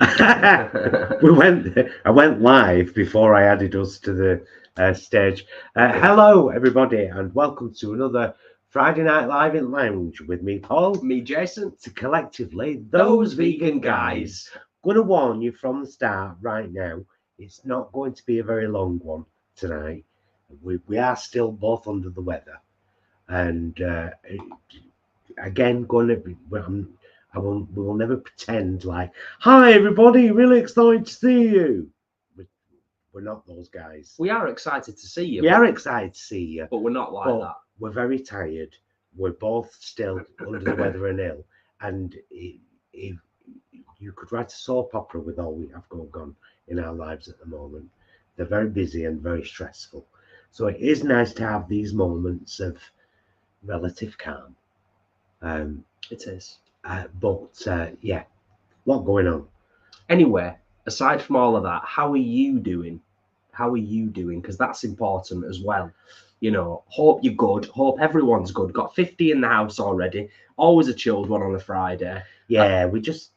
I went live before I added us to the stage. Hello, everybody, and welcome to another Friday Night Live in Lounge with me, Paul. Me, Jason. To collectively, those vegan guys. Going to warn you from the start right now, it's not going to be a very long one tonight. We are still both under the weather. And again, going to be, we will never pretend like, hi everybody, really excited to see you. We're not those guys. We are excited to see you. We are excited to see you, but we're not like that. We're very tired. We're both still under the weather and ill. And if you could write a soap opera with all we have going on in our lives at the moment, they're very busy and very stressful. So it is nice to have these moments of relative calm. It is. Yeah, a lot going on. Anyway, aside from all of that, how are you doing? How are you doing? Because that's important as well. You know, hope you're good. Hope everyone's good. Got 50 in the house already. Always a chilled one on a Friday. Yeah, we just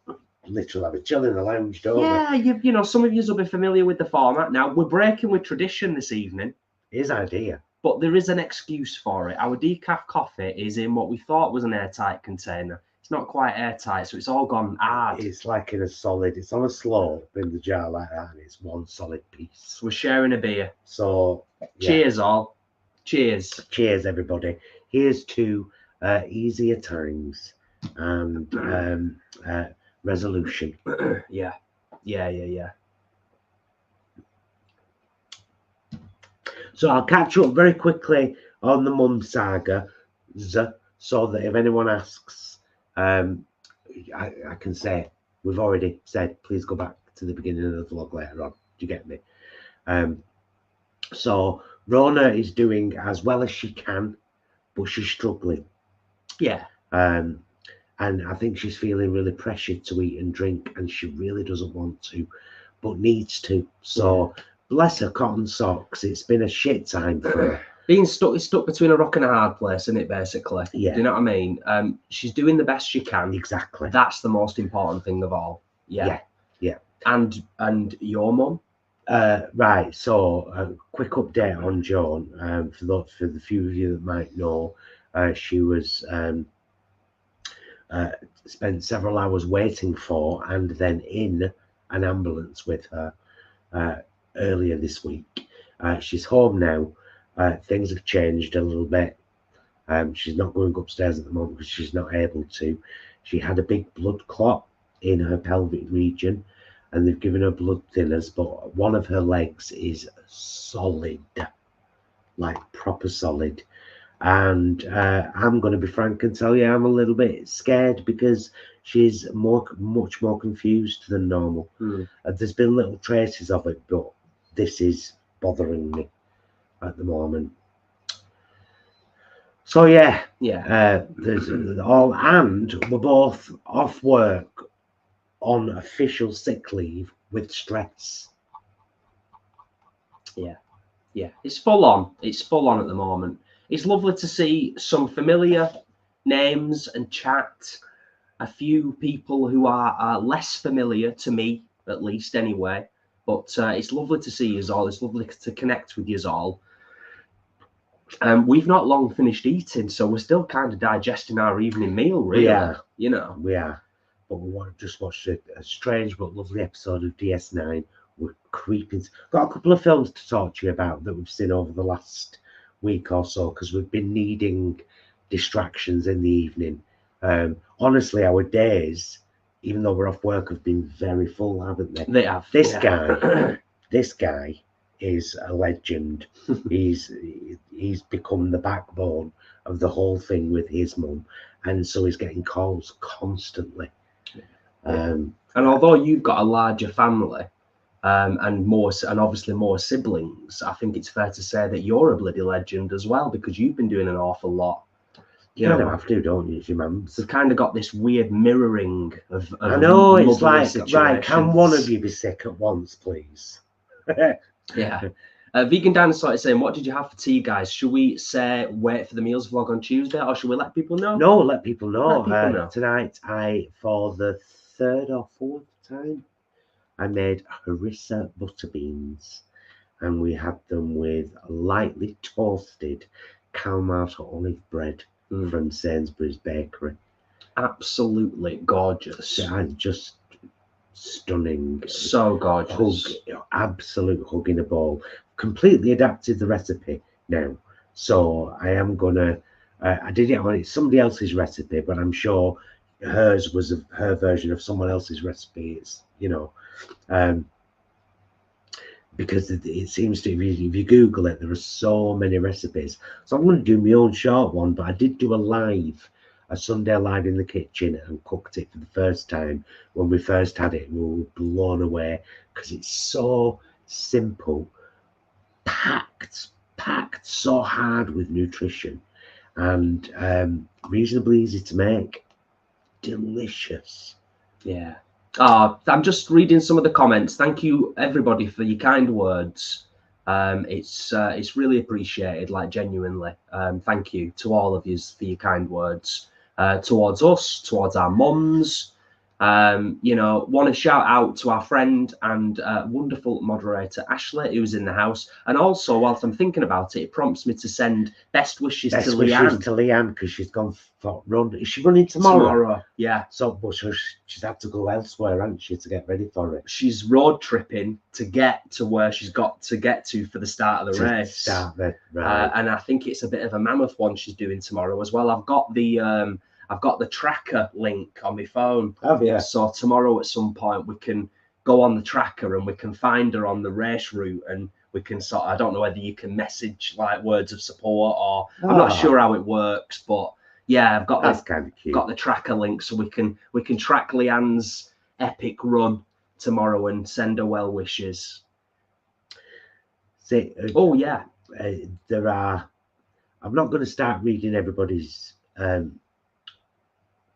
literally have a chill in the lounge, don't we? Yeah, you know, some of you will be familiar with the format. Now, we're breaking with tradition this evening. His idea. But there is an excuse for it. Our decaf coffee is in what we thought was an airtight container. It's not quite airtight, so it's all gone hard. It's like in a solid, it's on a slope in the jar like that, and it's one solid piece. We're sharing a beer. So, yeah. Cheers, all. Cheers. Cheers, everybody. Here's to easier times and resolution. Yeah. So I'll catch up very quickly on the Mum saga, so that if anyone asks, I can say, we've already said, please go back to the beginning of the vlog later on. Do you get me? So Rona is doing as well as she can, but she's struggling. Yeah. And I think she's feeling really pressured to eat and drink, and she really doesn't want to, but needs to. So bless her cotton socks. It's been a shit time for her. Being stuck between a rock and a hard place, isn't it, basically? Yeah. Do you know what I mean? She's doing the best she can. Exactly. That's the most important thing of all. Yeah. And your mum? Right. So a quick update on Joan. For the few of you that might know, she was spent several hours waiting for and then in an ambulance with her earlier this week. She's home now. Things have changed a little bit. She's not going upstairs at the moment because she's not able to. She had a big blood clot in her pelvic region, and they've given her blood thinners, but one of her legs is solid, like proper solid. And I'm going to be frank and tell you I'm a little bit scared because she's much more confused than normal. There's been little traces of it, but this is bothering me at the moment. So there's all, and we're both off work on official sick leave with stress. Yeah, it's full on. It's full on at the moment. It's lovely to see some familiar names and chat. A few people who are less familiar to me, at least anyway. But it's lovely to see you all. It's lovely to connect with you all. We've not long finished eating, so we're still kind of digesting our evening meal, really. Yeah, you know. We are. But we just watched a strange but lovely episode of DS9. We're creeping. Got a couple of films to talk to you about that we've seen over the last week or so because we've been needing distractions in the evening. Honestly, our days, even though we're off work, have been very full, haven't they? They have. This guy is a legend. He's become the backbone of the whole thing with his mum, and so he's getting calls constantly. And although you've got a larger family, and obviously more siblings, I think it's fair to say that you're a bloody legend as well because you've been doing an awful lot. You don't have to, don't you, mums? They've kind of got this weird mirroring of I know, it's like, situations. right, can one of you be sick at once, please? Yeah. Vegan Dinosaur is saying, what did you have for tea, guys? Should we say wait for the meals vlog on Tuesday, or should we let people know? No, let people know. Let people know. Tonight, for the third or fourth time, I made harissa butter beans, and we had them with lightly toasted Kalmata olive bread from Sainsbury's Bakery. Absolutely gorgeous. Just stunning. So gorgeous. Absolute hug in a bowl. Completely adapted the recipe now. So I am gonna. I did it on somebody else's recipe, but I'm sure hers was her version of someone else's recipe. It's because it seems to, if you Google it, there are so many recipes. So I'm going to do my own short one, but I did do a Sunday live in the kitchen and cooked it for the first time. When we first had it, we were blown away because it's so simple, packed so hard with nutrition, and reasonably easy to make. Delicious. Yeah. I'm just reading some of the comments. Thank you everybody for your kind words. It's really appreciated, like genuinely. Thank you to all of you for your kind words towards us, towards our mums. Want to shout out to our friend and wonderful moderator Ashley, who's in the house. And also, whilst I'm thinking about it, it prompts me to send best wishes to Leanne because she's gone for run. Is she running tomorrow? Yeah. So, but she's had to go elsewhere, hasn't she, to get ready for it? She's road tripping to get to where she's got to get to for the start of the race. Right. And I think it's a bit of a mammoth one she's doing tomorrow as well. I've got the tracker link on my phone. Oh yeah. So tomorrow at some point we can go on the tracker and we can find her on the race route, and we can I don't know whether you can message like words of support or I'm not sure how it works, but yeah, I've got the tracker link so we can track Leanne's epic run tomorrow and send her well wishes. I'm not going to start reading everybody's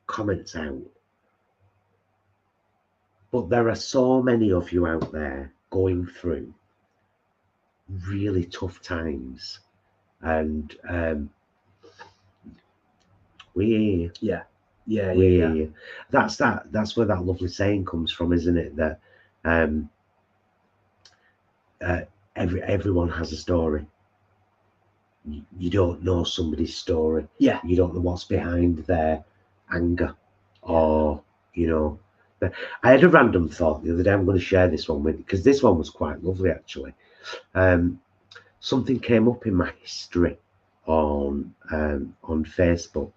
comments out, but there are so many of you out there going through really tough times, and we hear you. That's where that lovely saying comes from, isn't it, that everyone has a story. You don't know somebody's story. You don't know what's behind their anger, or I had a random thought the other day. I'm going to share this one with you because this one was quite lovely actually. Something came up in my history on Facebook.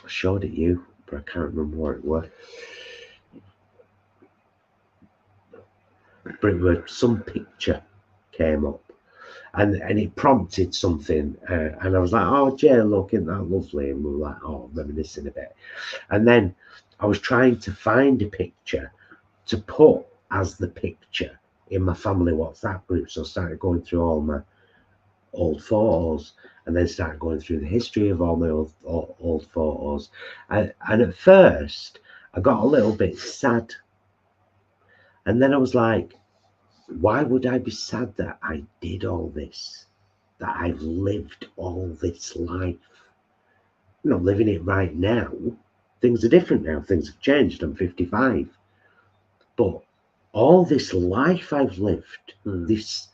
I showed it you, but I can't remember what it was. But it was some picture came up, and it prompted something, and I was like, "Oh, Jay, look, isn't that lovely?" And we were like, "Oh, reminiscing a bit." And then I was trying to find a picture to put as the picture in my family WhatsApp group, so I started going through all my old photos, and then started going through the history of all my old photos, and at first I got a little bit sad, and then I was like, why would I be sad that I did all this, that I've lived all this life? I'm not living it right now. Things are different now. Things have changed. I'm 55. But all this life I've lived, that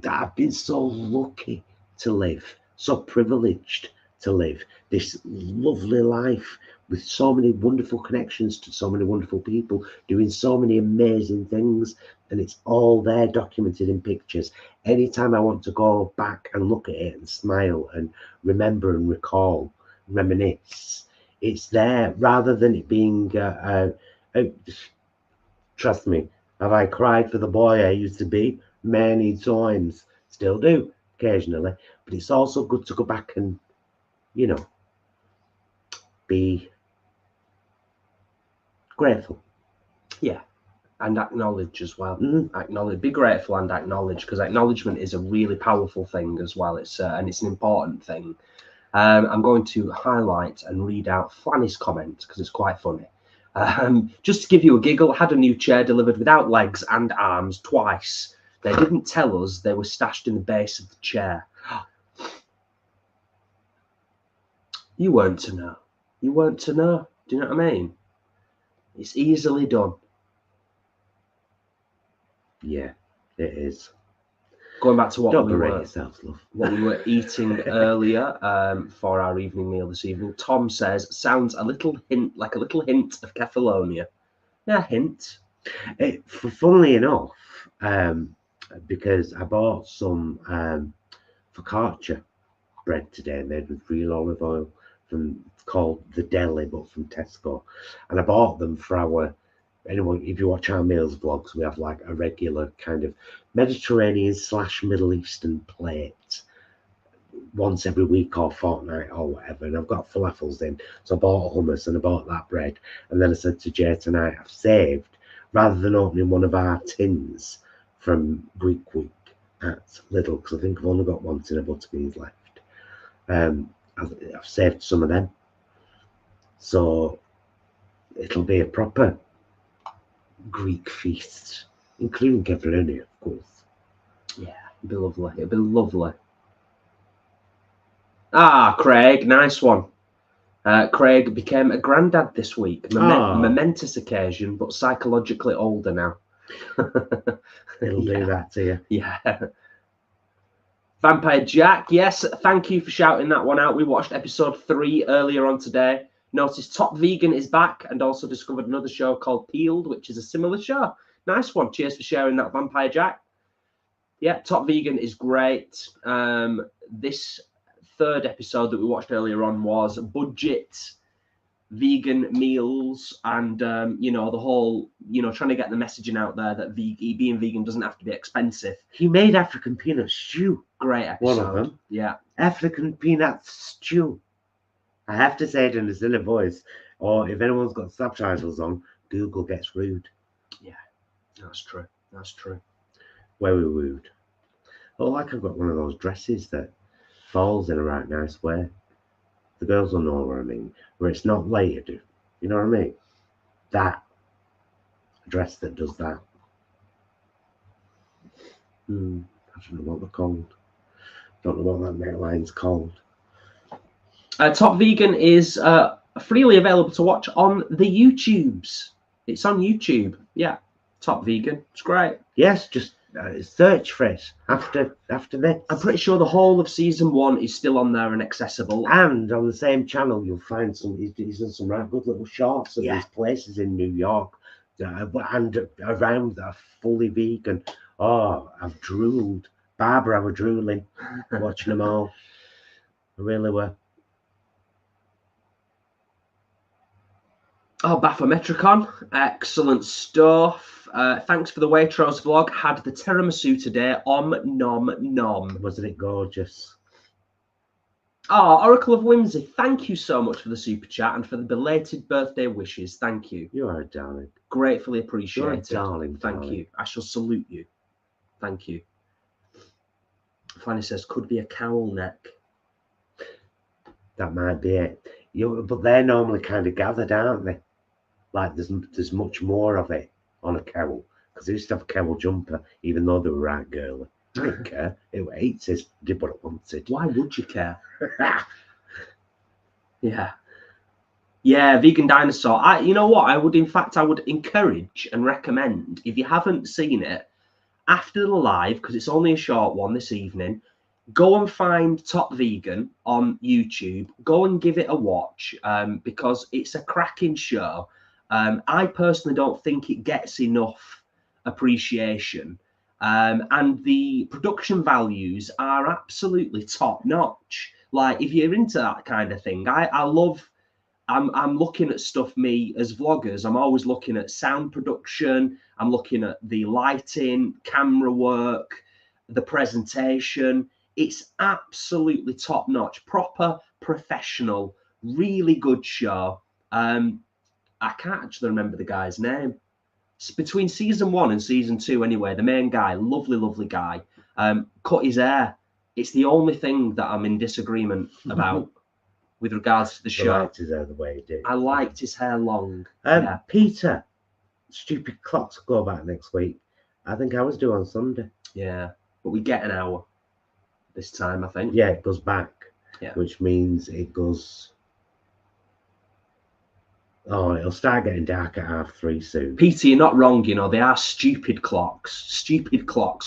I've been so lucky to live, so privileged to live, this lovely life with so many wonderful connections to so many wonderful people, doing so many amazing things, and it's all there documented in pictures. Anytime I want to go back and look at it and smile and remember and recall, reminisce, it's there, rather than it being trust me, have I cried for the boy I used to be? Many times. Still do occasionally, but it's also good to go back and be grateful. And acknowledge as well. Acknowledge, be grateful and acknowledge, because acknowledgement is a really powerful thing as well. It's and it's an important thing. I'm going to highlight and read out Flanny's comment because it's quite funny. Just to give you a giggle, had a new chair delivered without legs and arms twice. They didn't tell us they were stashed in the base of the chair. You weren't to know. You weren't to know. Do you know what I mean? It's easily done. Yeah, it is. Going back to what Don't we berate were, yourself, love. what we were eating earlier for our evening meal this evening. Tom says, sounds a little hint, like a little hint of Kefalonia. Yeah, hint. Funnily enough, because I bought some focaccia bread today made with real olive oil called the Deli, but from Tesco, and I bought them for our. Anyone, if you watch our meals vlogs, we have like a regular kind of Mediterranean / Middle Eastern plate once every week or fortnight or whatever, and I've got falafels in, so I bought hummus and I bought that bread, and then I said to Jay tonight, I've saved, rather than opening one of our tins from Greek Week at Lidl, because I think I've only got one tin of butterbeans left, I've saved some of them, so it'll be a proper Greek feast, including Kefalonia, of course. Yeah, it'd be lovely. It'd be lovely. Ah, Craig, nice one. Craig became a granddad this week. Momentous occasion, but psychologically older now. It'll do that to you. Yeah. Vampire Jack, yes, thank you for shouting that one out. We watched episode 3 earlier on today. Noticed Top Vegan is back and also discovered another show called Peeled, which is a similar show. Nice one. Cheers for sharing that, Vampire Jack. Yeah, Top Vegan is great. This third episode that we watched earlier on was budget vegan meals and the whole trying to get the messaging out there that being vegan doesn't have to be expensive. He made African peanut stew. Great episode. One of them. Yeah. African peanut stew. I have to say it in a silly voice, or if anyone's got subtitles on, Google gets rude. Yeah, that's true. That's true. Very rude. Oh, like I've got one of those dresses that falls in a right nice way. The girls will know what I mean. Where it's not layered. You know what I mean? That dress that does that. I don't know what they're called. Don't know what that neckline's called. Top Vegan is freely available to watch on the YouTubes. It's on YouTube. Yeah, Top Vegan. It's great. Yes, just search for it after this. I'm pretty sure the whole of season 1 is still on there and accessible. And on the same channel, you'll find he's done some right good little shorts of these places in New York and around that are fully vegan. Oh, I've drooled. Barbara, I was drooling watching them all. I really were. Oh, Baphometricon, excellent stuff. Thanks for the Waitrose vlog. Had the tiramisu today. Nom nom. Wasn't it gorgeous? Oh, Oracle of Whimsy, thank you so much for the super chat and for the belated birthday wishes. Thank you. You are a darling. Gratefully appreciated. You're a darling. Thank you. I shall salute you. Thank you. Fanny says, could be a cowl neck. That might be it. But they're normally kind of gathered, aren't they? Like there's much more of it on a cowl, because I used to have a cowl jumper, even though they were right girly. I didn't care. It was 80s, did what it wanted. Why would you care? Yeah, Vegan Dinosaur. You know what? I would encourage and recommend, if you haven't seen it, after the live, because it's only a short one this evening, go and find Top Vegan on YouTube. Go and give it a watch, because it's a cracking show. I personally don't think it gets enough appreciation. And the production values are absolutely top notch. Like, if you're into that kind of thing, I'm looking at stuff, me as vloggers, I'm always looking at sound production, I'm looking at the lighting, camera work, the presentation. It's absolutely top notch, proper professional, really good show. I can't actually remember the guy's name. It's between season 1 and season 2 anyway. The main guy, lovely guy, cut his hair. It's the only thing that I'm in disagreement about with regards to the show. I liked his hair the way he did. I liked his hair long. Peter, stupid clocks go back next week. I think I was due on Sunday. Yeah, but we get an hour this time, I think. Yeah, it goes back. Yeah. Which means it goes Oh, it'll start getting dark at 3:30 soon. Peter, you're not wrong, you know, they are stupid clocks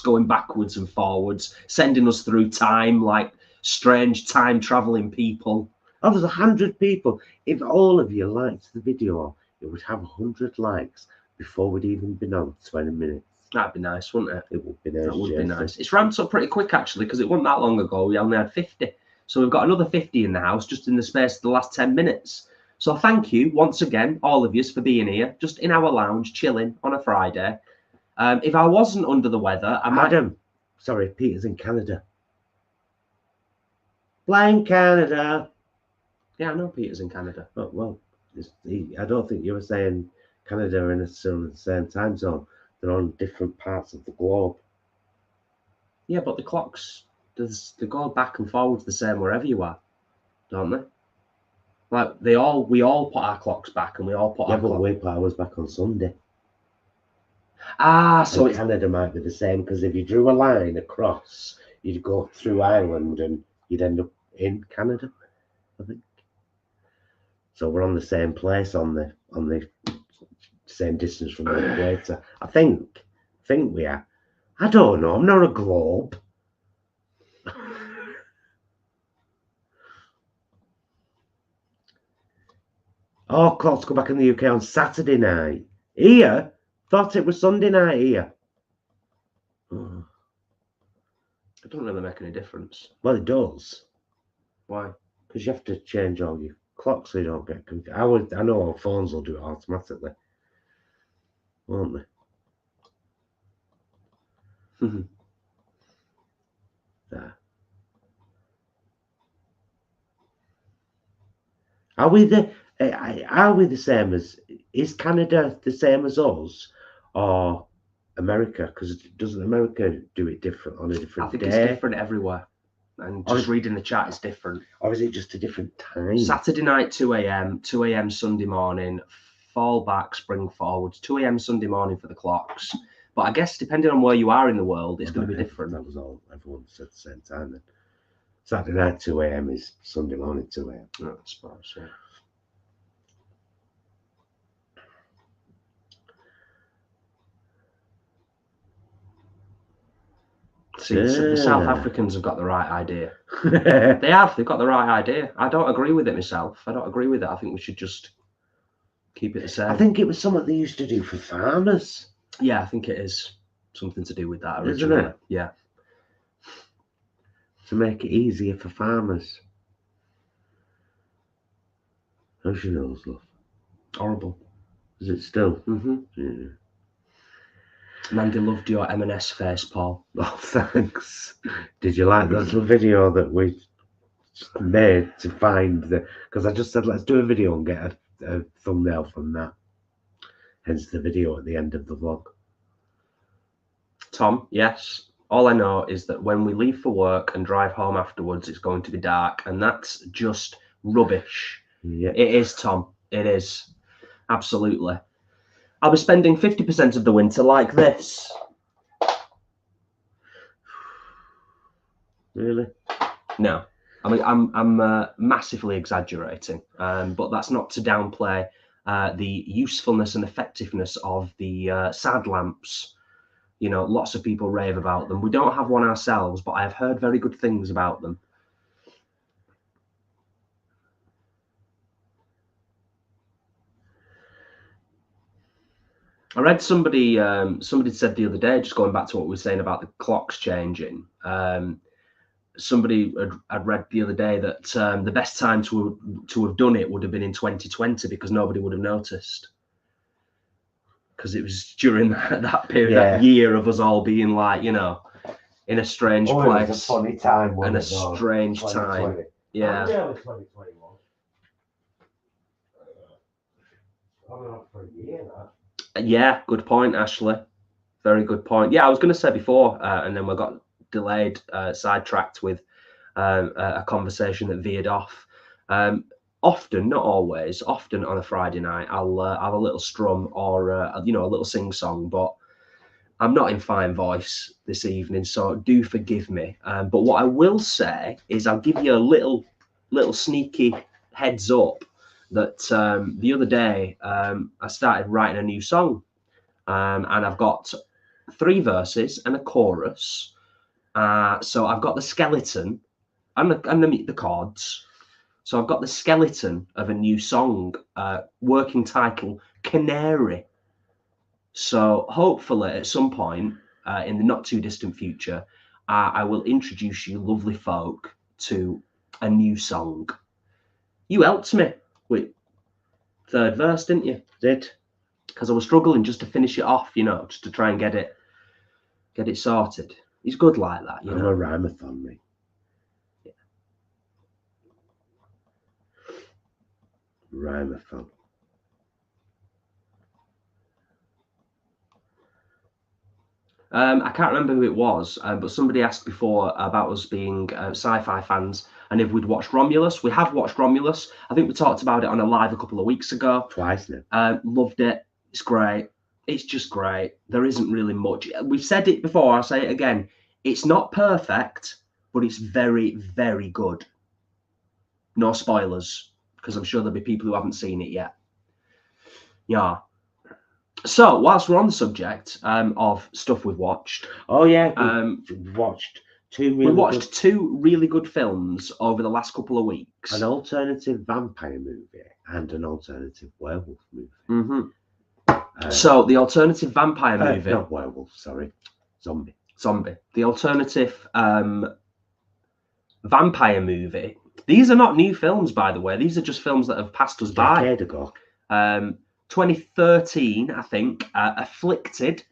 going backwards and forwards, sending us through time like strange time traveling people. Oh, there's 100 people. If all of you liked the video, it would have 100 likes before we'd even been on 20 minutes. That'd be nice, wouldn't it? It would be nice. That would be nice. It's ramped up pretty quick, actually, because it wasn't that long ago. We only had 50. So we've got another 50 in the house just in the space of the last 10 minutes. So thank you once again, all of you, for being here, just in our lounge, chilling on a Friday. If I wasn't under the weather, I might... Adam, sorry, Peter's in Canada. Flying Canada. Yeah, I know Peter's in Canada. Oh, well, I don't think you were saying Canada are still in the same time zone. They're on different parts of the globe. Yeah, but the clocks, they go back and forwards the same wherever you are, don't they? Like we all put our clocks back, and we all put our clocks. We put ours back on Sunday. Ah, so Canada might be the same, because if you drew a line across, you'd go through Ireland and you'd end up in Canada, I think. So we're on the same place on the same distance from the equator. I think we are. I don't know. I'm not a globe. Oh, clocks go back in the UK on Saturday night. Here, thought it was Sunday night here. Oh. It doesn't really make any difference. Well, it does. Why? Because you have to change all your clocks so you don't get confused. I know our phones will do it automatically, won't they? There. Are we the same as? Is Canada the same as us, or America? Because doesn't America do it different on a different day? I think it's different everywhere. And just reading the chat is different. Or is it just a different time? Saturday night, 2 a.m., 2 a.m. Sunday morning, fall back, spring forwards, 2 a.m. Sunday morning for the clocks. But I guess depending on where you are in the world, it's going to be different. That was all everyone said at the same time then. Saturday night, 2 a.m. is Sunday morning, 2 a.m. Yeah, I suppose, yeah. See, the South Africans have got the right idea. They have. They've got the right idea. I don't agree with it myself. I don't agree with it. I think we should just keep it the same. I think it was something they used to do for farmers. Yeah, I think it is something to do with that originally. Isn't it? Yeah. To make it easier for farmers. How's your nose, love? Horrible. Is it still? Mm-hmm. Yeah. Mandy loved your M&S face, Paul. Oh, thanks. Did you like that little video that we made to find the... Because I just said, let's do a video and get a thumbnail from that. Hence the video at the end of the vlog. Tom, yes. All I know is that when we leave for work and drive home afterwards, it's going to be dark. And that's just rubbish. Yeah. It is, Tom. It is. Absolutely. I'll be spending 50% of the winter like this. Really? No. I mean, I'm massively exaggerating, but that's not to downplay the usefulness and effectiveness of the sad lamps. You know, lots of people rave about them. We don't have one ourselves, but I have heard very good things about them. I read somebody said the other day, just going back to what we were saying about the clocks changing. Somebody had read the other day that the best time to have done it would have been in 2020 because nobody would have noticed. Because it was during that period, that year of us all being like, you know, in a strange place. It was a funny time, and a strange time. Yeah. Yeah, 2021. I've been up for a year now. Yeah, good point, Ashley. Very good point. Yeah, I was going to say before, and then we got delayed, sidetracked with a conversation that veered off. Often, not always, often on a Friday night, I'll have a little strum or, you know, a little sing-song, but I'm not in fine voice this evening, so do forgive me. But what I will say is I'll give you a little sneaky heads up that the other day I started writing a new song, and I've got 3 verses and a chorus. So I've got the skeleton and the chords. So I've got the skeleton of a new song, working title Canary. So hopefully at some point in the not too distant future, I will introduce you lovely folk to a new song. You helped me with 3rd verse, didn't you? Did. Because I was struggling just to finish it off, you know, just to try and get it sorted. He's good like that, you I'm know. a rhymathon, mate. Yeah. Rhymathon. I can't remember who it was, but somebody asked before about us being sci-fi fans and if we'd watched Romulus. We have watched Romulus. I think we talked about it on a live a couple of weeks ago. Twice now. Loved it. It's great. It's just great. There isn't really much. We've said it before. I'll say it again. It's not perfect, but it's very, very good. No spoilers, because I'm sure there'll be people who haven't seen it yet. Yeah. So, whilst we're on the subject of stuff we've watched, oh yeah, we watched 2 really we watched 2 really good films over the last couple of weeks. an alternative vampire movie and an alternative werewolf movie. Mm-hmm. So the alternative vampire movie, not werewolf, sorry, zombie. The alternative vampire movie. These are not new films, by the way. These are just films that have passed us by. A decade ago. 2013, I think, Afflicted,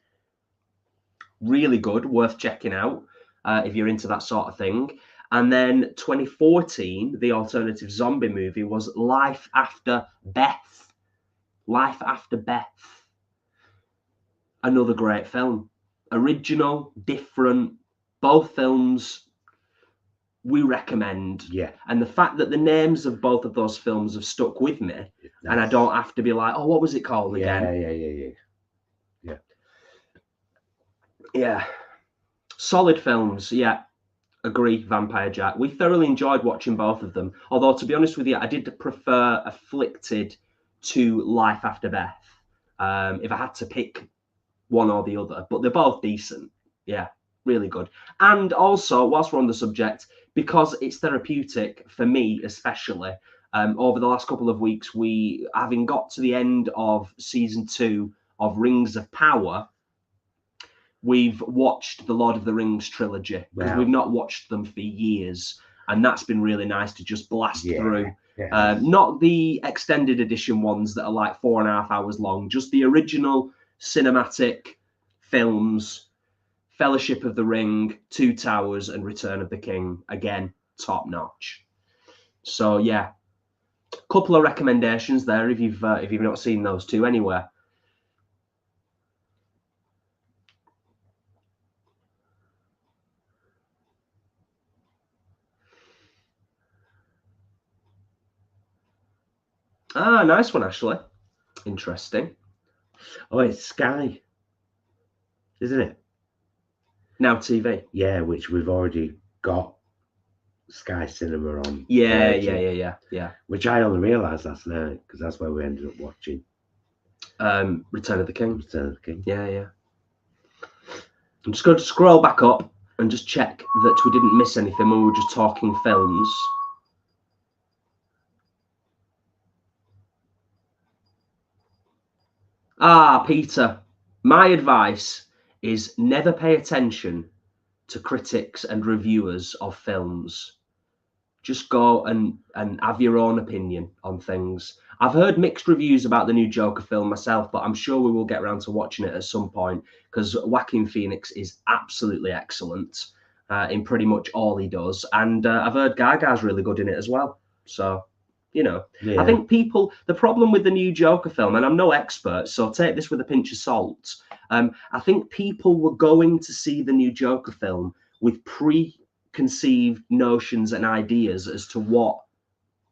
really good, worth checking out if you're into that sort of thing. And then 2014, the alternative zombie movie was Life After Beth. Life After Beth. Another great film. Original, different, both films we recommend. Yeah. And the fact that the names of both of those films have stuck with me, and I don't have to be like, oh, what was it called again? Yeah. Solid films, yeah. Agree, Vampire Jack. We thoroughly enjoyed watching both of them. Although, to be honest with you, I did prefer Afflicted to Life After Beth. If I had to pick one or the other, but they're both decent. Yeah, really good. And also, whilst we're on the subject, because it's therapeutic for me, especially, over the last couple of weeks, having got to the end of season 2 of Rings of Power, we've watched the Lord of the Rings trilogy because we've not watched them for years, and that's been really nice to just blast through. Yeah. Not the extended edition ones that are like 4.5 hours long, just the original cinematic films. Fellowship of the Ring, Two Towers, and Return of the King. Again, top notch. So yeah, couple of recommendations there if you've not seen those 2 anywhere. Ah, nice one, Ashley. Interesting. Oh, it's Sky, isn't it? Now TV. Yeah, which we've already got Sky Cinema on. Yeah. Which I only realised last night because that's where we ended up watching. Return of the King. Return of the King. Yeah. I'm just going to scroll back up and just check that we didn't miss anything when we were just talking films. Ah, Peter, my advice is never pay attention to critics and reviewers of films. Just go and have your own opinion on things. I've heard mixed reviews about the new Joker film myself, but I'm sure we will get around to watching it at some point because Joaquin Phoenix is absolutely excellent in pretty much all he does. And I've heard Gaga's really good in it as well. So, you know, I think the problem with the new Joker film, and I'm no expert, so take this with a pinch of salt. I think people were going to see the new Joker film with preconceived notions and ideas as to what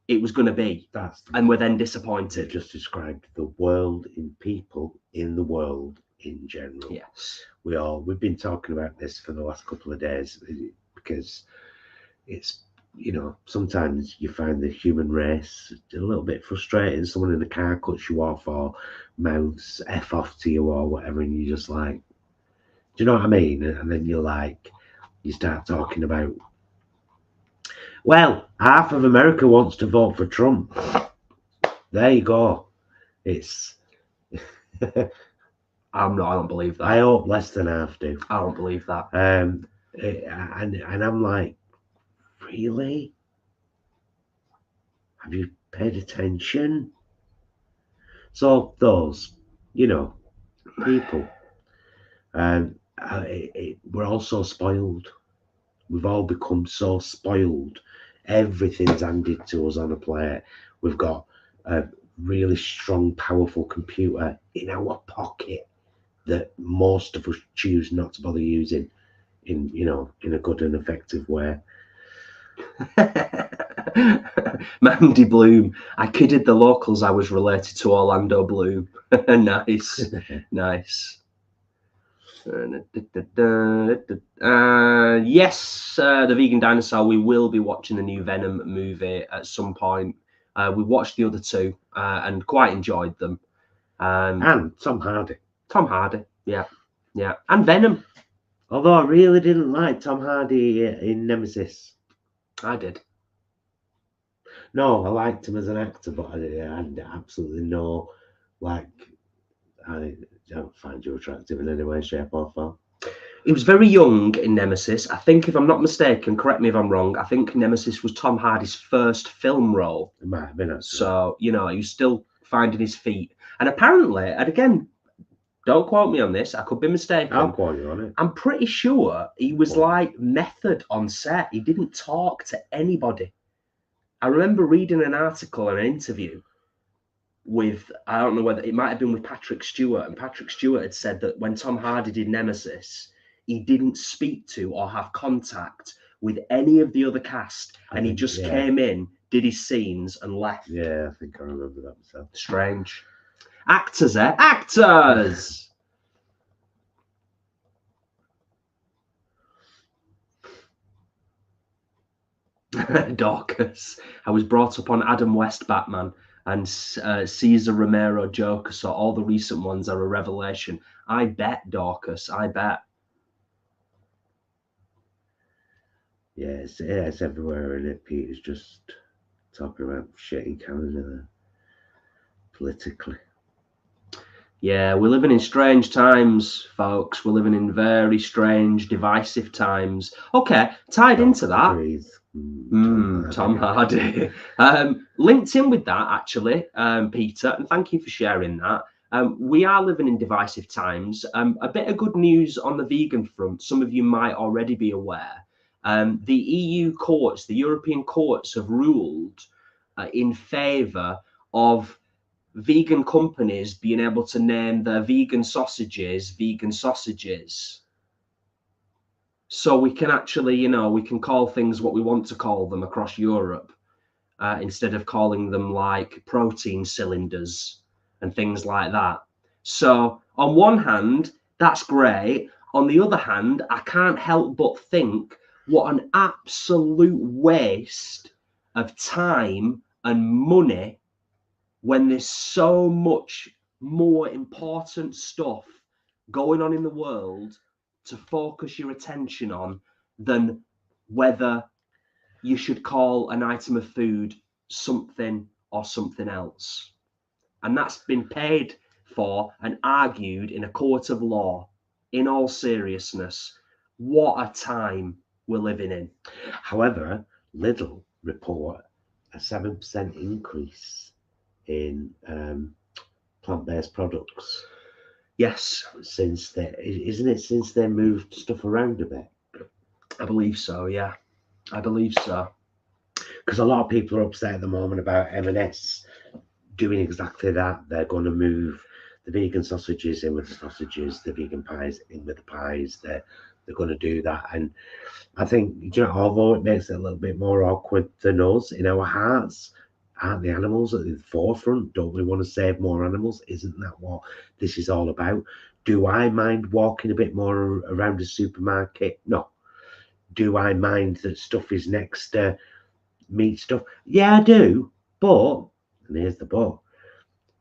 it was going to be, and we're then disappointed. You just described the world in people in the world in general. Yes, we've been talking about this for the last couple of days because it's you know, sometimes you find the human race a little bit frustrating. Someone in the car cuts you off or mouths F off to you or whatever, and you're just like, do you know what I mean? And then you're like, you start talking about, well, half of America wants to vote for Trump. There you go. It's. I don't believe that. I hope less than half do. I don't believe that. And I'm like, really? Have you paid attention? So those, you know, people, we're all so spoiled. We've all become so spoiled. Everything's handed to us on a plate. We've got a really strong, powerful computer in our pocket that most of us choose not to bother using in, you know, in a good and effective way. Mandy Bloom. I kidded the locals I was related to Orlando Bloom. Nice. Nice. Yes, the Vegan Dinosaur. We will be watching the new Venom movie at some point. We watched the other two and quite enjoyed them. And Tom Hardy. Tom Hardy, yeah, and Venom. Although I really didn't like Tom Hardy in Nemesis. I did. No, I liked him as an actor, but I had absolutely no, like, I don't find you attractive in any way, shape, or form. He was very young in Nemesis. I think, if I'm not mistaken, correct me if I'm wrong, I think Nemesis was Tom Hardy's first film role. It might have been, actually. So, you know, he was still finding his feet. And apparently, and again, don't quote me on this, I could be mistaken. I'll quote you on it. I'm pretty sure he was like method on set. He didn't talk to anybody. I remember reading an article and an interview with, I don't know whether it might have been with Patrick Stewart, and Patrick Stewart had said that when Tom Hardy did Nemesis, he didn't speak to or have contact with any of the other cast, and he just came in, did his scenes, and left. Yeah, I think I remember that myself. Strange. Actors, eh? Actors! Dorcas. I was brought up on Adam West Batman and Cesar Romero Joker, so all the recent ones are a revelation. I bet, Dorcas, I bet. Yeah, it's everywhere, and it Peter's just talking about shit in Canada politically. Yeah, we're living in strange times, folks. We're living in very strange, divisive times. Okay, tied into that. Tom Hardy. Linked in with that, actually, Peter, and thank you for sharing that. We are living in divisive times. A bit of good news on the vegan front. Some of you might already be aware. The EU courts, the European courts, have ruled in favour of vegan companies being able to name their vegan sausages. So we can actually, you know, we can call things what we want to call them across Europe instead of calling them like protein cylinders and things like that. So on one hand, that's great. On the other hand, I can't help but think what an absolute waste of time and money when there's so much more important stuff going on in the world to focus your attention on than whether you should call an item of food something or something else. And that's been paid for and argued in a court of law. In all seriousness, what a time we're living in. However, Lidl report a 7% increase in plant-based products. Yes, since they moved stuff around a bit. I believe so. Yeah, I believe so. Because a lot of people are upset at the moment about M&S doing exactly that. They're going to move the vegan sausages in with the sausages, the vegan pies in with the pies. They're going to do that, and I think, you know, although it makes it a little bit more awkward than us, in our hearts, aren't the animals at the forefront? Don't we want to save more animals? Isn't that what this is all about? Do I mind walking a bit more around a supermarket? No. Do I mind that stuff is next to meat stuff. Yeah, I do. But, and here's the but,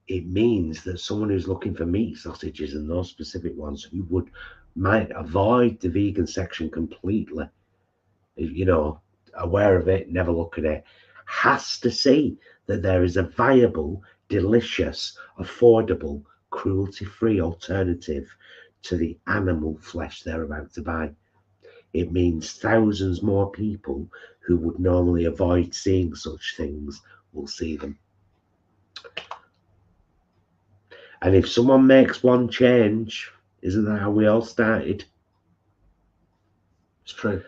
it means that someone who's looking for meat sausages and those specific ones who might avoid the vegan section completely, you know, aware of it, never look at it, has to see that there is a viable, delicious, affordable, cruelty-free alternative to the animal flesh they're about to buy. It means thousands more people who would normally avoid seeing such things will see them. And if someone makes one change, isn't that how we all started? It's true.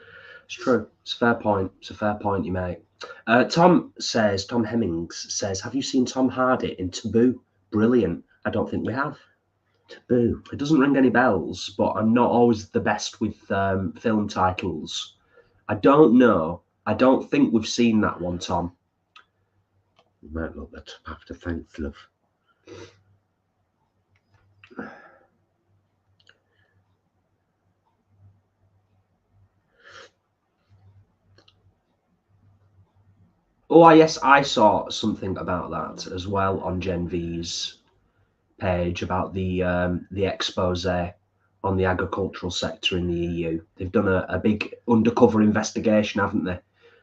It's true. It's a fair point. It's a fair point you make. Tom Hemmings says, have you seen Tom Hardy in Taboo? Brilliant. I don't think we have. Taboo. It doesn't ring any bells, but I'm not always the best with film titles. I don't know. I don't think we've seen that one, Tom. We might look that up after. Thanks, love. Oh, yes, I saw something about that as well on Gen V's page about the expose on the agricultural sector in the EU. They've done a big undercover investigation, haven't they?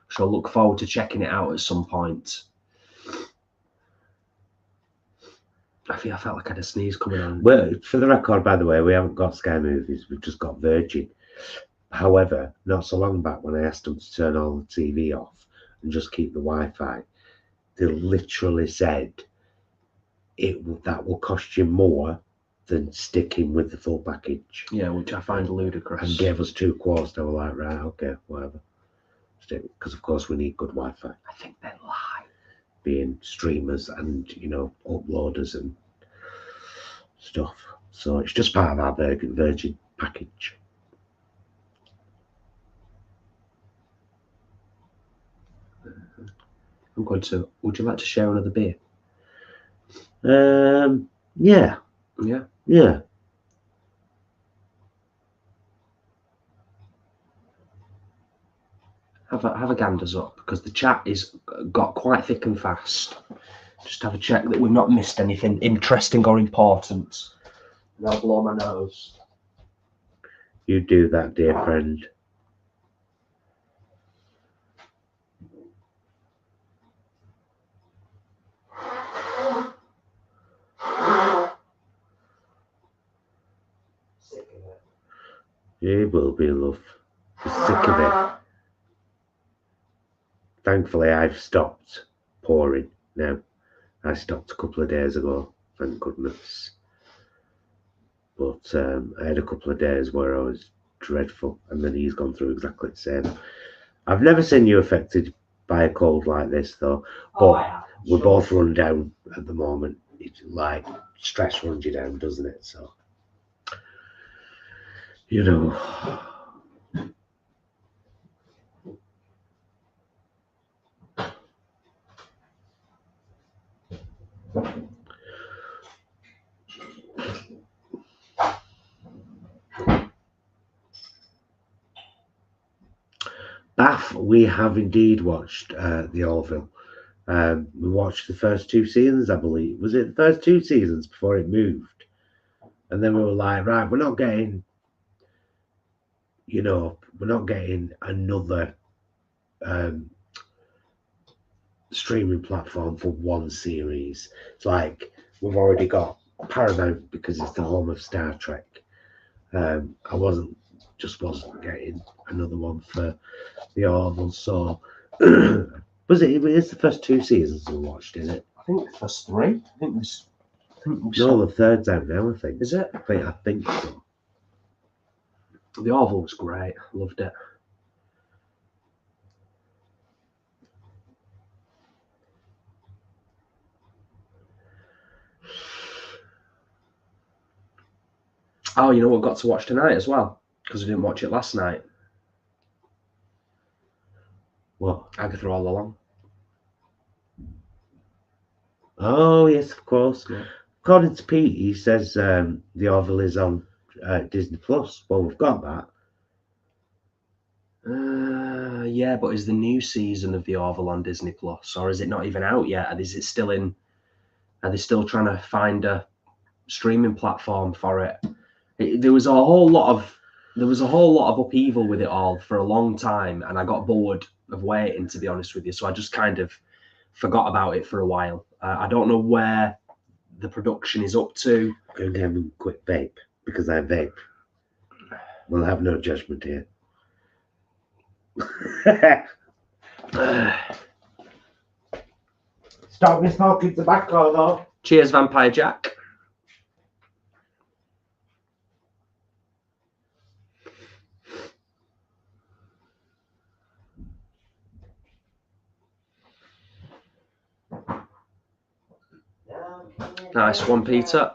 So I look forward to checking it out at some point. I felt like I had a sneeze coming on. Well, for the record, by the way, we haven't got Sky Movies. We've just got Virgin. However, not so long back when I asked them to turn all the TV off and just keep the Wi-Fi, they literally said that will cost you more than sticking with the full package. Yeah, which I find ludicrous. And gave us 2 quotes. They were like, right, okay, whatever. Because of course we need good Wi-Fi. I think they lie. Being streamers and, you know, uploaders and stuff. So it's just part of our Virgin package. I'm going to. Would you like to share another beer? Yeah. Yeah. Yeah. Have a ganders up, because the chat is got quite thick and fast. Just have a check that we've not missed anything interesting or important. And I'll blow my nose. You do that, dear friend. You will be, love. You're sick of it. Thankfully, I've stopped pouring now. I stopped a couple of days ago, thank goodness. But I had a couple of days where I was dreadful, and then he's gone through exactly the same. I've never seen you affected by a cold like this, though. But we're both run down at the moment. It's like stress runs you down, doesn't it? So, you know. Bath, we have indeed watched the Orville. We watched the first 2 seasons, I believe. Was it the first 2 seasons before it moved? And then we were like, right, we're not getting, you know, we're not getting another streaming platform for one series. It's like we've already got Paramount because it's the home of Star Trek. I wasn't getting another one for the Orville. So was it? It's the first 2 seasons we watched, isn't it? I think the first 3. I think no, the 3rd's out now. I think. Is it? I think so. The Orville was great. Loved it. Oh, you know what I've got to watch tonight as well, because I didn't watch it last night. What? Agatha All Along. Oh yes, of course. Yeah. According to Pete, he says the Orville is on Disney Plus. Well, we've got that. Yeah, but is the new season of The Orville on Disney Plus, or is it not even out yet? And is it still in? Are they still trying to find a streaming platform for it? There was a whole lot of upheaval with it all for a long time, and I got bored of waiting, to be honest with you. So I just kind of forgot about it for a while. I don't know where the production is up to. I'm going to have a quick vape because I vape. We'll have no judgment here. Stop me smoking tobacco, though. Cheers, Vampire Jack. Nice one, Peter.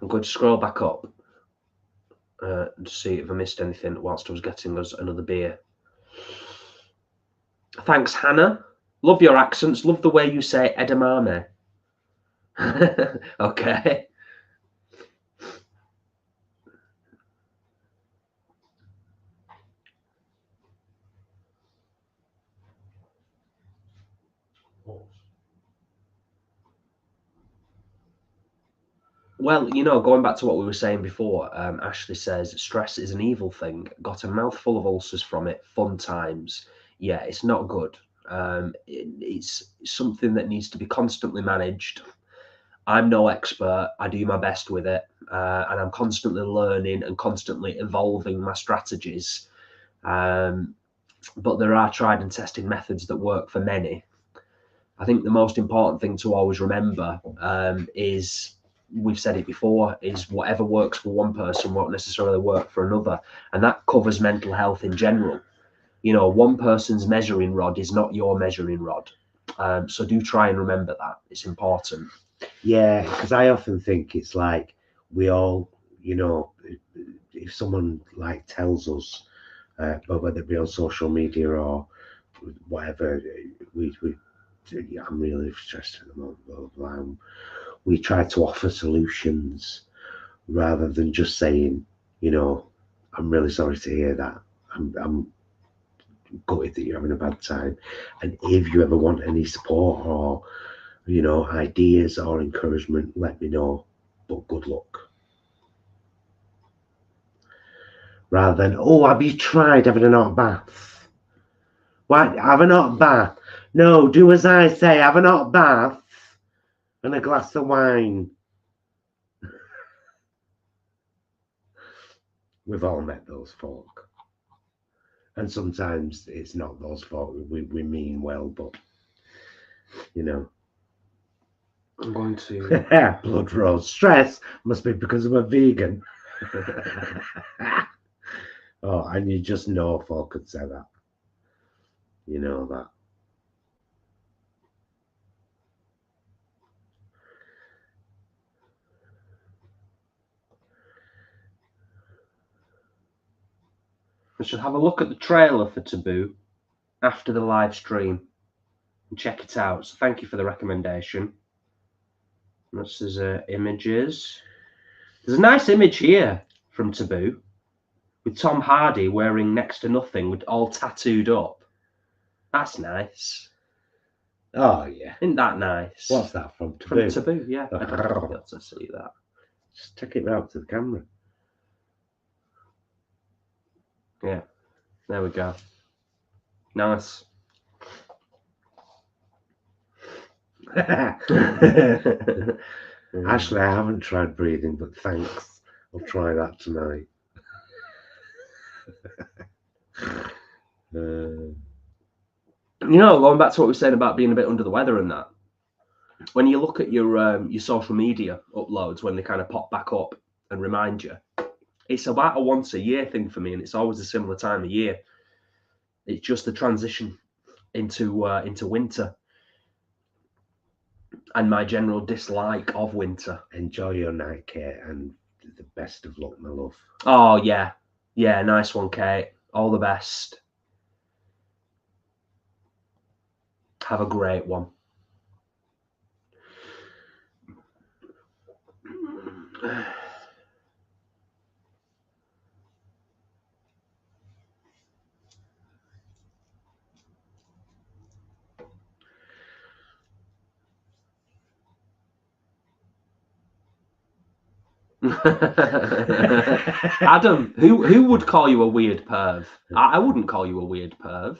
I'm going to scroll back up to see if I missed anything whilst I was getting us another beer. Thanks, Hannah. Love your accents. Love the way you say edamame. Okay. Well, you know, going back to what we were saying before, Ashley says stress is an evil thing. Got a mouthful of ulcers from it. Fun times. Yeah, it's not good. It's something that needs to be constantly managed. I'm no expert. I do my best with it, and I'm constantly learning and constantly evolving my strategies. But there are tried and tested methods that work for many. I think the most important thing to always remember is, we've said it before, is whatever works for one person won't necessarily work for another. And that covers mental health in general. You know, one person's measuring rod is not your measuring rod. So do try and remember that. It's important. Yeah, because I often think it's like we all, you know, if someone like tells us, but whether it be on social media or whatever, I'm really stressed at the moment, blah, blah, blah. We try to offer solutions rather than just saying, you know, I'm really sorry to hear that. I'm gutted that you're having a bad time. And if you ever want any support or, you know, ideas or encouragement, let me know. But good luck. Rather than, oh, have you tried having a hot bath? Why, have a hot bath? No, do as I say, have a hot bath and a glass of wine. We've all met those folk. And sometimes it's not those folk. We mean well, but, you know. I'm going to... Blood rose. Stress must be because I'm a vegan. Oh, and you just know folk could say that. You know that. We should have a look at the trailer for Taboo after the live stream and check it out. So thank you for the recommendation. This is images. There's a nice image here from Taboo with Tom Hardy wearing next to nothing, with all tattooed up. That's nice. Oh yeah. Isn't that nice? What's that from? Taboo? From Taboo, yeah. I don't be able to see that. Just take it out to the camera. Yeah. There we go. Nice. Actually, I haven't tried breathing, but thanks. I'll try that tonight. You know, going back to what we were saying about being a bit under the weather and that, when you look at your social media uploads, when they kind of pop back up and remind you, it's about a once a year thing for me, and it's always a similar time of year. It's just the transition into winter and my general dislike of winter. Enjoy your night, Kate, and the best of luck, my love. Oh yeah, yeah, nice one, Kate. All the best. Have a great one. Adam, who would call you a weird perv? I wouldn't call you a weird perv.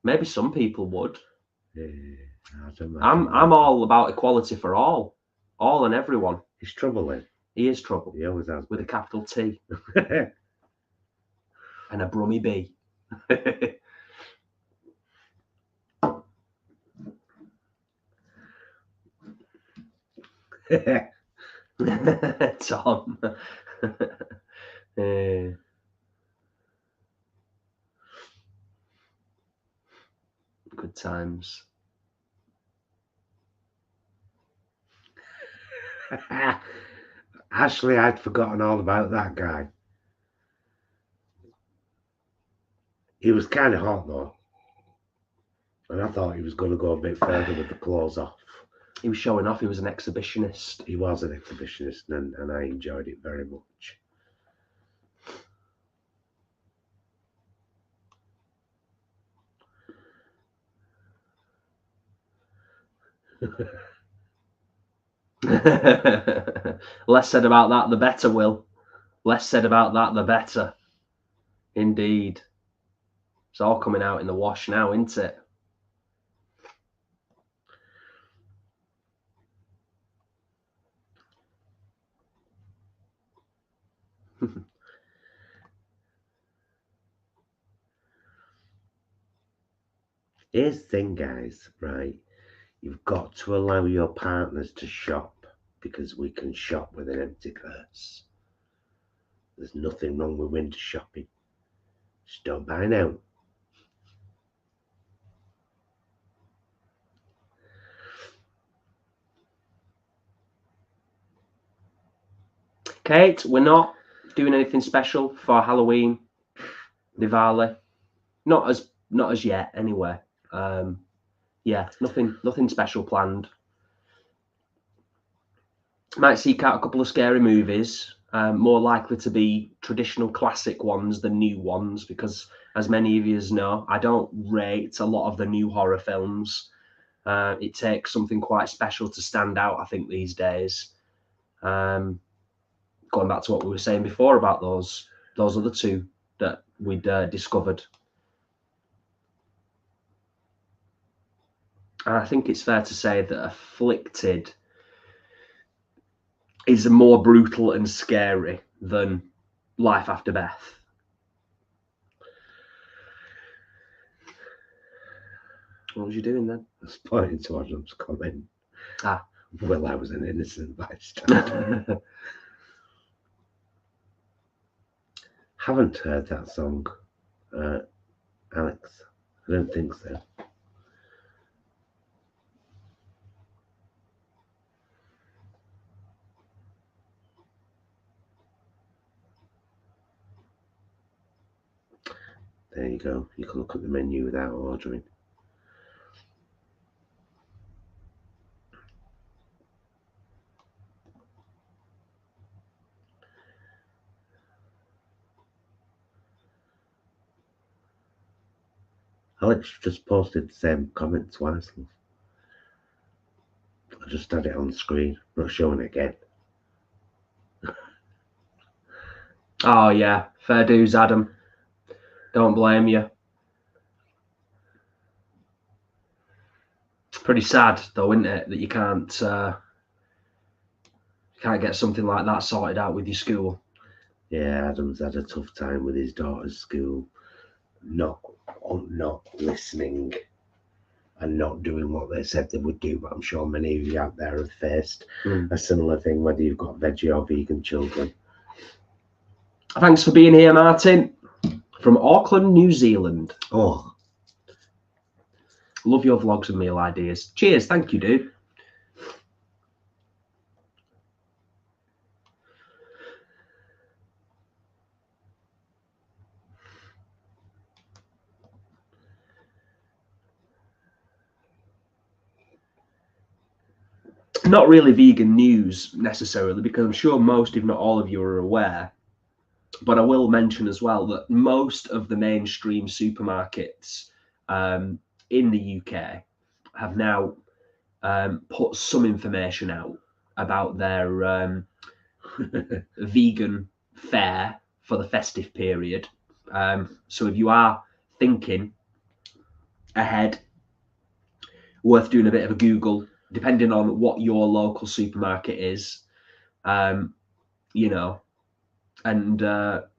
Maybe some people would. I'm all about equality for all and everyone. He's troubling. He is trouble. He always has. With a capital T. And a Brummy B. Tom. Good times. Ashley, I'd forgotten all about that guy. He was kind of hot though. And I thought he was going to go a bit further with the clothes off. He was showing off. He was an exhibitionist. He was an exhibitionist, and I enjoyed it very much. Less said about that, the better, Will. Less said about that, the better. Indeed. It's all coming out in the wash now, isn't it? Here's the thing, guys, right? You've got to allow your partners to shop because we can shop with an empty purse. There's nothing wrong with winter shopping. Just don't buy now. Kate, we're not doing anything special for Halloween, Diwali. Not as yet, anyway. Yeah, nothing special planned. Might seek out a couple of scary movies, more likely to be traditional classic ones than new ones, because as many of you know, I don't rate a lot of the new horror films. It takes something quite special to stand out, I think, these days. Going back to what we were saying before about those other two that we'd discovered. And I think it's fair to say that Afflicted is more brutal and scary than Life After Beth. What was you doing then? I was pointing to Adam's comment. Ah. Well, I was an innocent bystander. Haven't heard that song, Alex. I don't think so. There you go. You can look at the menu without ordering. Alex just posted the same comment twice. I just had it on the screen, not showing it again. Oh yeah, fair dues, Adam. Don't blame you. It's pretty sad though, isn't it, that you can't get something like that sorted out with your school. Yeah, Adam's had a tough time with his daughter's school, not listening and not doing what they said they would do. But I'm sure many of you out there have faced a similar thing, whether you've got veggie or vegan children. Thanks for being here, Martin, from Auckland, New Zealand. Oh, love your vlogs and meal ideas. Cheers, thank you, dude. not really vegan news necessarily, because I'm sure most, if not all of you, are aware. But I will mention as well that most of the mainstream supermarkets in the UK have now put some information out about their vegan fare for the festive period. So if you are thinking ahead, worth doing a bit of a Google, depending on what your local supermarket is, you know, and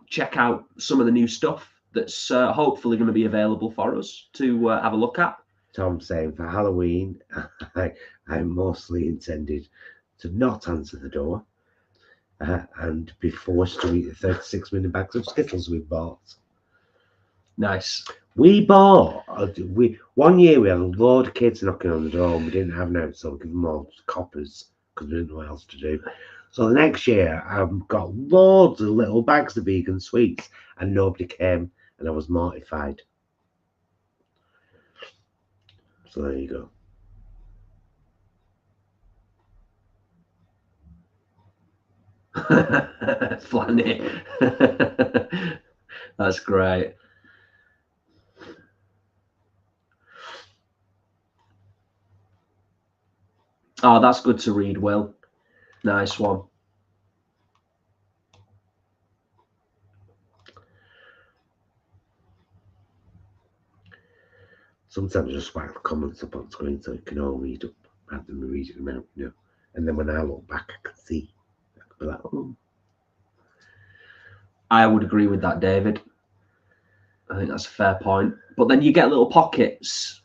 check out some of the new stuff that's hopefully going to be available for us to have a look at. Tom saying for Halloween, I mostly intended to not answer the door and be forced to eat the 36 mini bags of Skittles we bought. Nice. We bought, one year we had a load of kids knocking on the door and we didn't have no, so we give them all coppers because we didn't know what else to do. So the next year I've got loads of little bags of vegan sweets and nobody came and I was mortified. So there you go. Funny. That's great. Oh, that's good to read, Will. Nice one. Sometimes I just whack the comments up on screen so you can all read up rather than reading them out, you know. And then when I look back, I can see. I can be like, oh. I would agree with that, David. I think that's a fair point. But then you get little pockets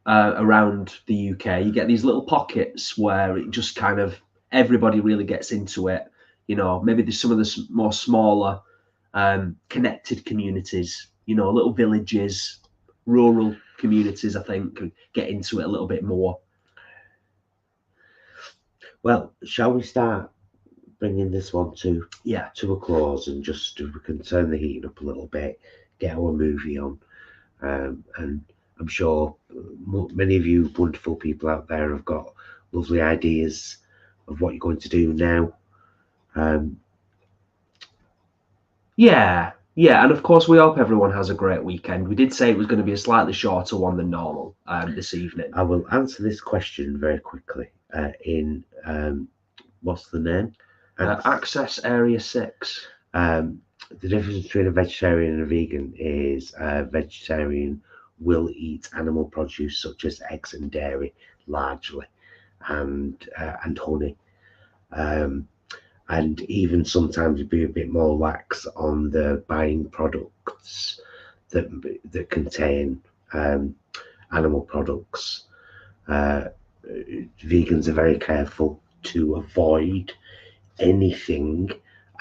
around the UK. You get these little pockets where it just kind of, everybody really gets into it. You know, maybe there's some of the more smaller connected communities, you know, little villages, rural communities, I think, can get into it a little bit more. Well, shall we start bringing this one to a close, and just we can turn the heating up a little bit, get our movie on, and I'm sure many of you wonderful people out there have got lovely ideas of what you're going to do now. Yeah, and of course we hope everyone has a great weekend. We did say it was going to be a slightly shorter one than normal this evening. I will answer this question very quickly in what's the name? Access Area 6. The difference between a vegetarian and a vegan is a vegetarian will eat animal produce such as eggs and dairy largely, and honey, and even sometimes be a bit more lax on the buying products that contain animal products. Vegans are very careful to avoid anything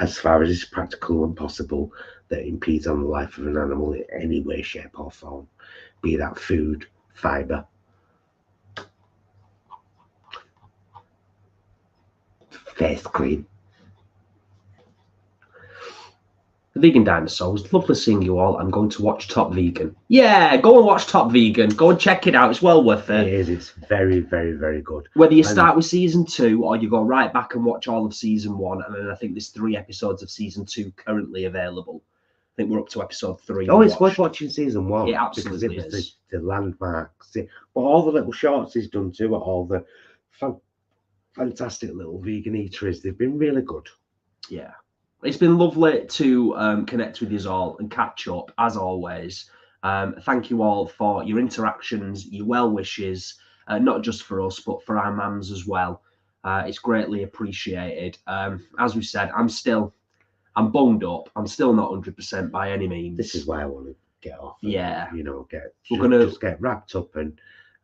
as far as is practical and possible that impedes on the life of an animal in any way, shape or form, be that food, fibre, face cream. The Vegan Dinosaur, was lovely seeing you all. I'm going to watch Top Vegan. Yeah, go and watch Top Vegan. Go and check it out. It's well worth it. It is. It's very, very, very good. Whether you start with season 2 or you go right back and watch all of season 1, and then I think there's 3 episodes of season 2 currently available. I think we're up to episode 3. Oh, it's worth watching season 1. It absolutely because it was is. The landmarks. But all the little shorts he's done too, all the fantastic little vegan eateries, they've been really good. Yeah. It's been lovely to connect with you all and catch up, as always. Thank you all for your interactions, your well wishes, not just for us, but for our mums as well. It's greatly appreciated. As we said, I'm bunged up. I'm still not 100% by any means. This is why I want to get off. Yeah. You know, just get wrapped up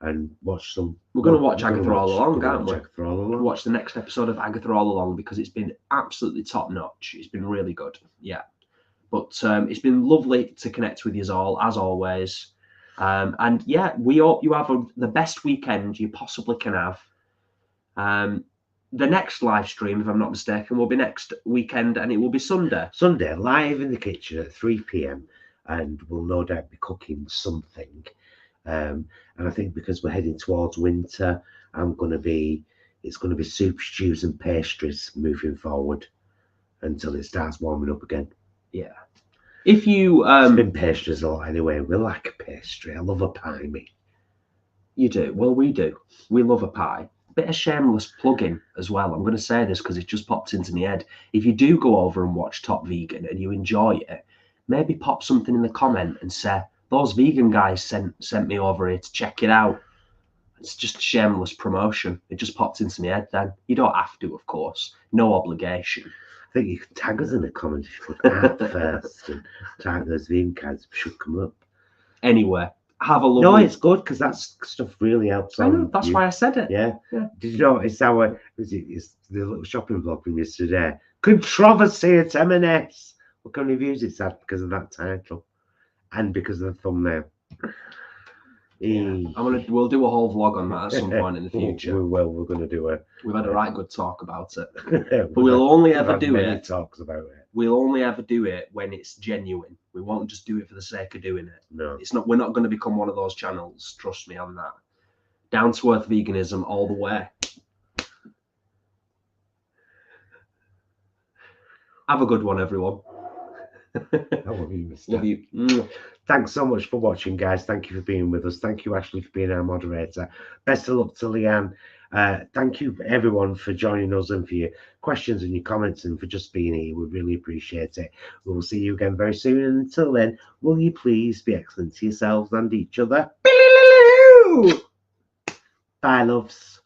and watch some. We're going to watch Agatha All Along, aren't we? Agatha All Along. Watch the next episode of Agatha All Along because it's been absolutely top notch. It's been really good. Yeah. But it's been lovely to connect with you all, as always. And yeah, we hope you have the best weekend you possibly can have. The next live stream, if I'm not mistaken, will be next weekend, and it will be Sunday. Sunday, live in the kitchen at 3 p.m. and we'll no doubt be cooking something. And I think because we're heading towards winter, I'm going to be it's going to be soup, stews, and pastries moving forward until it starts warming up again. Yeah. If you It's been pastries a lot anyway. We like a pastry. I love a pie, me. You do. Well, we do. We love a pie. Bit of shameless plugging as well. I'm going to say this because it just popped into my head. If you do go over and watch Top Vegan and you enjoy it, maybe pop something in the comment and say, those vegan guys sent me over here to check it out. It's just a shameless promotion. It just popped into my head then. You don't have to, of course. No obligation. I think you can tag us in the comments if you put art first and tag those vegan guys. Should come up. Anyway, have a lovely... No, it's good because that stuff really helps. I know, that's why I said it. Yeah. Did you know it's it's the little shopping vlog from yesterday? Controversy at M&S. Look how many views it's had because of that title and because of the thumbnail. Yeah. We'll do a whole vlog on that at some point in the future. We're going to do it. We've had a right good talk about it, but we'll only ever do it. Talks about it. We'll only ever do it when it's genuine. We won't just do it for the sake of doing it. No, it's not. We're not going to become one of those channels. Trust me on that. Down to earth veganism all the way. Have a good one, everyone. I love you, mister. Love you. Thanks so much for watching, guys. Thank you for being with us. Thank you, Ashley, for being our moderator. Best of luck to Leanne. Thank you, everyone, for joining us and for your questions and your comments and for just being here. We really appreciate it. We'll see you again very soon. And until then, will you please be excellent to yourselves and each other? Bye, loves.